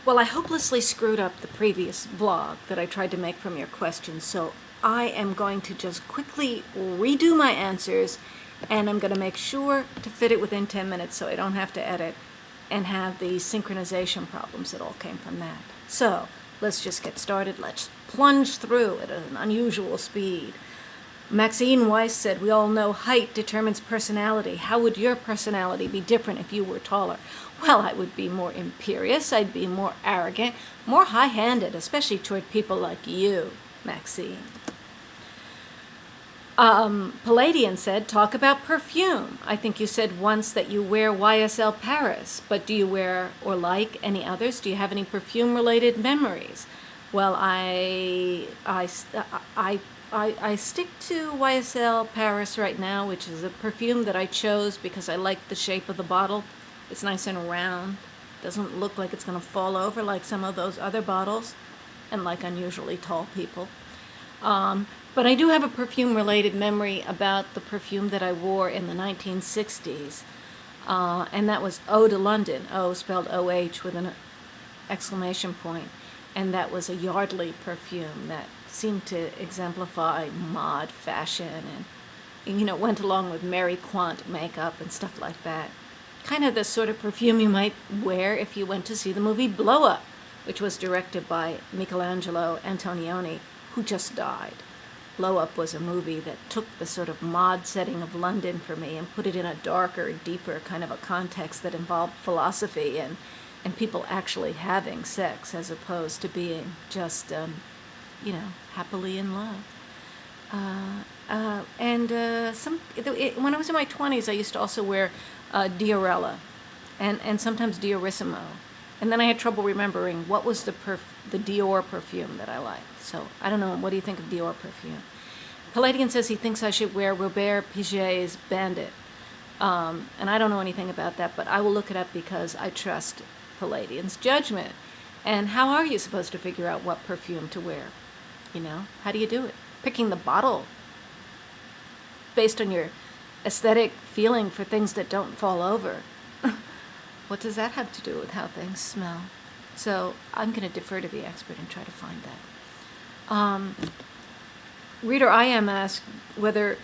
Well, I hopelessly screwed up the previous vlog that I tried to make from your questions, so I am going to just quickly redo my answers, and I'm going to make sure to fit it within 10 minutes so I don't have to edit and have the synchronization problems that all came from that. So let's just get started. Let's plunge through at an unusual speed. Maxine Weiss said, we all know height determines personality. How would your personality be different if you were taller? Well, I would be more imperious, I'd be more arrogant, more high-handed, especially toward people like you, Maxine. Palladian said, talk about perfume. I think you said once that you wear YSL Paris, but do you wear or like any others? Do you have any perfume-related memories? Well, I stick to YSL Paris right now, which is a perfume that I chose because I like the shape of the bottle. It's nice and round. Doesn't look like it's going to fall over like some of those other bottles and like unusually tall people. But I do have a perfume-related memory about the perfume that I wore in the 1960s, and that was Eau de London, O spelled O-H with an exclamation point, and that was a Yardley perfume that seemed to exemplify mod fashion and went along with Mary Quant makeup and stuff like that. Kind of the sort of perfume you might wear if you went to see the movie Blow Up, which was directed by Michelangelo Antonioni, who just died. Blow Up was a movie that took the sort of mod setting of London for me and put it in a darker, deeper kind of a context that involved philosophy and people actually having sex as opposed to being just, happily in love. When I was in my 20s, I used to also wear Diorella and sometimes Diorissimo. And then I had trouble remembering what was the Dior perfume that I liked. So I don't know. What do you think of Dior perfume? Palladian says he thinks I should wear Robert Piguet's Bandit. And I don't know anything about that, but I will look it up because I trust Palladian's judgment. And how are you supposed to figure out what perfume to wear? How do you do it? Picking the bottle based on your aesthetic feeling for things that don't fall over. What does that have to do with how things smell? So I'm going to defer to the expert and try to find that. Reader I am asked whether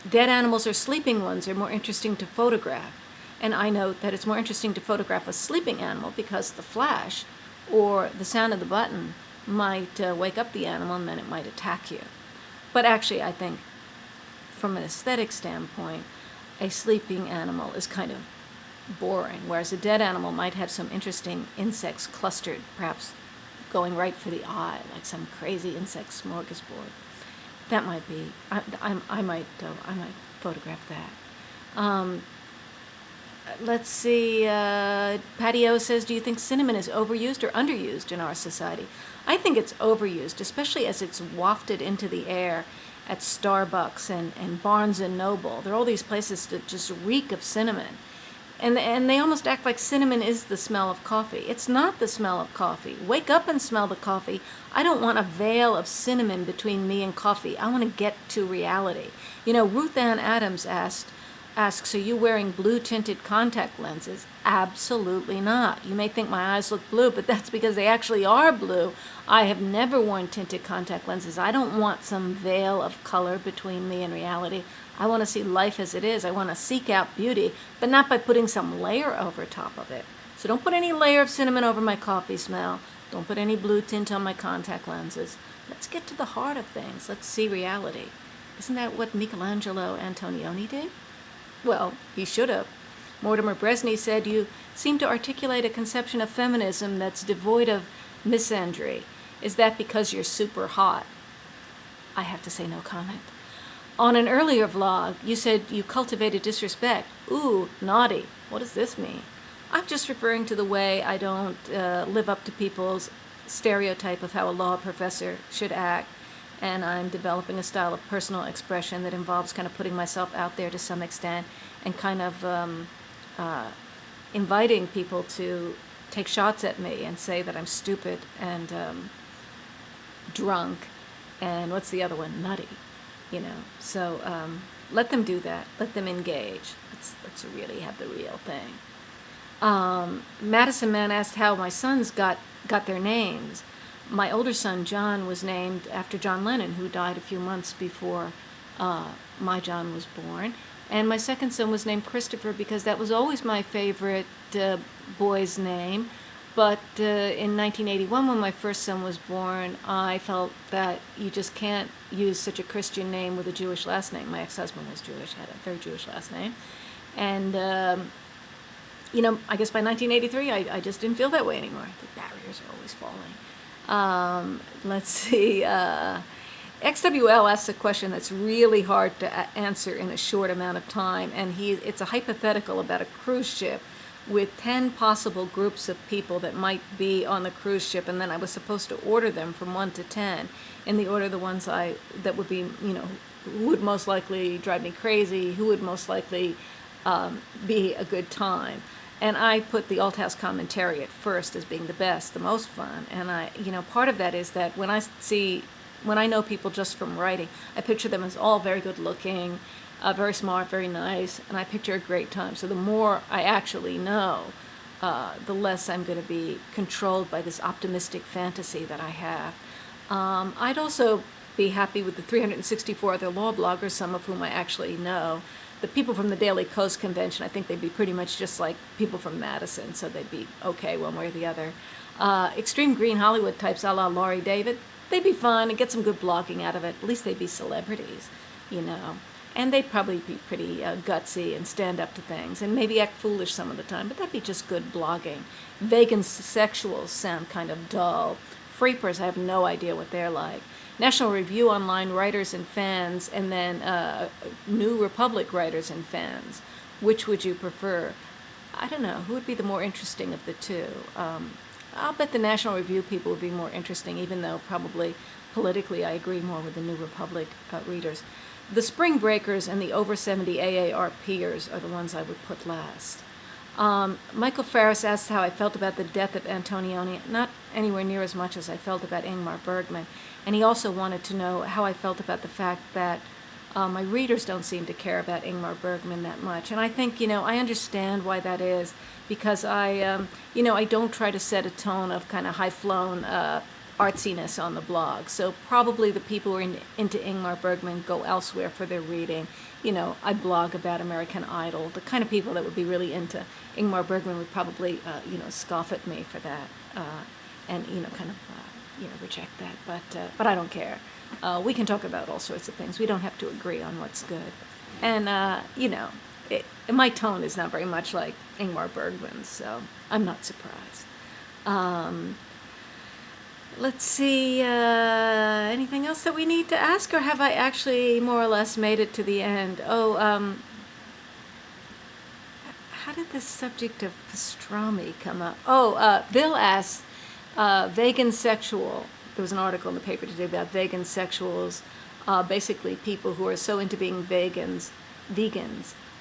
dead animals or sleeping ones are more interesting to photograph. And I note that it's more interesting to photograph a sleeping animal because the flash or the sound of the button might wake up the animal and then it might attack you. But actually, I think from an aesthetic standpoint, a sleeping animal is kind of boring, whereas a dead animal might have some interesting insects clustered, perhaps going right for the eye, like some crazy insect smorgasbord. That might be. I might photograph that. Let's see. Patty O says, do you think cinnamon is overused or underused in our society? I think it's overused, especially as it's wafted into the air at Starbucks and Barnes and Noble. There are all these places that just reek of cinnamon. And they almost act like cinnamon is the smell of coffee. It's not the smell of coffee. Wake up and smell the coffee. I don't want a veil of cinnamon between me and coffee. I want to get to reality. Ruth Ann Adams asks, are you wearing blue-tinted contact lenses? Absolutely not. You may think my eyes look blue, but that's because they actually are blue. I have never worn tinted contact lenses. I don't want some veil of color between me and reality. I want to see life as it is. I want to seek out beauty, but not by putting some layer over top of it. So don't put any layer of cinnamon over my coffee smell. Don't put any blue tint on my contact lenses. Let's get to the heart of things. Let's see reality. Isn't that what Michelangelo Antonioni did? Well, he should have. Mortimer Bresney said, you seem to articulate a conception of feminism that's devoid of misandry. Is that because you're super hot? I have to say no comment. On an earlier vlog, you said you cultivated disrespect. Ooh, naughty. What does this mean? I'm just referring to the way I don't live up to people's stereotype of how a law professor should act. And I'm developing a style of personal expression that involves kind of putting myself out there to some extent and kind of inviting people to take shots at me and say that I'm stupid and drunk and what's the other one? Nutty. So let them do that. Let them engage. Let's really have the real thing. Madison Man asked how my sons got got their names. My older son, John, was named after John Lennon, who died a few months before my John was born. And my second son was named Christopher because that was always my favorite boy's name. But in 1981, when my first son was born, I felt that you just can't use such a Christian name with a Jewish last name. My ex-husband was Jewish, had a very Jewish last name. And, I guess by 1983, I just didn't feel that way anymore. The barriers are always falling. Let's see. XWL asks a question that's really hard to answer in a short amount of time, and it's a hypothetical about a cruise ship with 10 possible groups of people that might be on the cruise ship, and then I was supposed to order them from 1 to 10 in the order the ones that would be, who would most likely drive me crazy, who would most likely be a good time. And I put the Althouse Commentariat first as being the best, the most fun. And part of that is that when I know people just from writing, I picture them as all very good looking, very smart, very nice, and I picture a great time. So the more I actually know, the less I'm going to be controlled by this optimistic fantasy that I have. I'd also be happy with the 364 other law bloggers, some of whom I actually know. The people from the Daily Coast Convention, I think they'd be pretty much just like people from Madison, so they'd be okay one way or the other. Extreme green Hollywood types a la Laurie David, they'd be fun and get some good blogging out of it. At least they'd be celebrities, And they'd probably be pretty gutsy and stand up to things and maybe act foolish some of the time, but that'd be just good blogging. Vegan sexuals sound kind of dull. Freepers, I have no idea what they're like. National Review Online writers and fans, and then New Republic writers and fans. Which would you prefer? I don't know. Who would be the more interesting of the two? I'll bet the National Review people would be more interesting, even though probably politically I agree more with the New Republic readers. The Spring Breakers and the over 70 AARPers are the ones I would put last. Michael Farris asked how I felt about the death of Antonioni, not anywhere near as much as I felt about Ingmar Bergman. And he also wanted to know how I felt about the fact that my readers don't seem to care about Ingmar Bergman that much. And I think, I understand why that is, because I don't try to set a tone of kind of high-flown artsiness on the blog. So probably the people who are into Ingmar Bergman go elsewhere for their reading. I blog about American Idol. The kind of people that would be really into Ingmar Bergman would probably, scoff at me for that, and reject that. But I don't care. We can talk about all sorts of things. We don't have to agree on what's good. And my tone is not very much like Ingmar Bergman's, so I'm not surprised. Let's see, anything else that we need to ask, or have I actually more or less made it to the end? How did the subject of pastrami come up? Bill asked, vegan sexual. There was an article in the paper today about vegan sexuals, basically people who are so into being vegans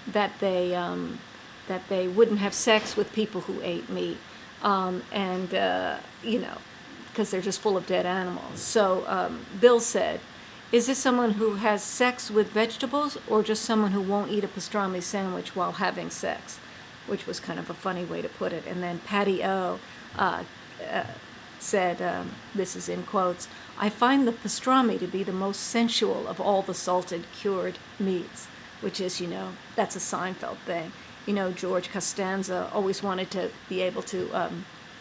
that they wouldn't have sex with people who ate meat, because they're just full of dead animals. So Bill said, is this someone who has sex with vegetables or just someone who won't eat a pastrami sandwich while having sex? Which was kind of a funny way to put it. And then Patty O said, this is in quotes, I find the pastrami to be the most sensual of all the salted cured meats, which is, that's a Seinfeld thing. George Costanza always wanted to be able to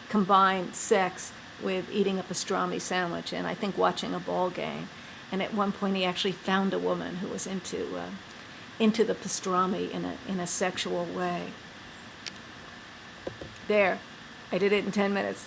combine sex with eating a pastrami sandwich, and I think watching a ball game. And at one point, he actually found a woman who was into the pastrami in a sexual way. There, I did it in 10 minutes.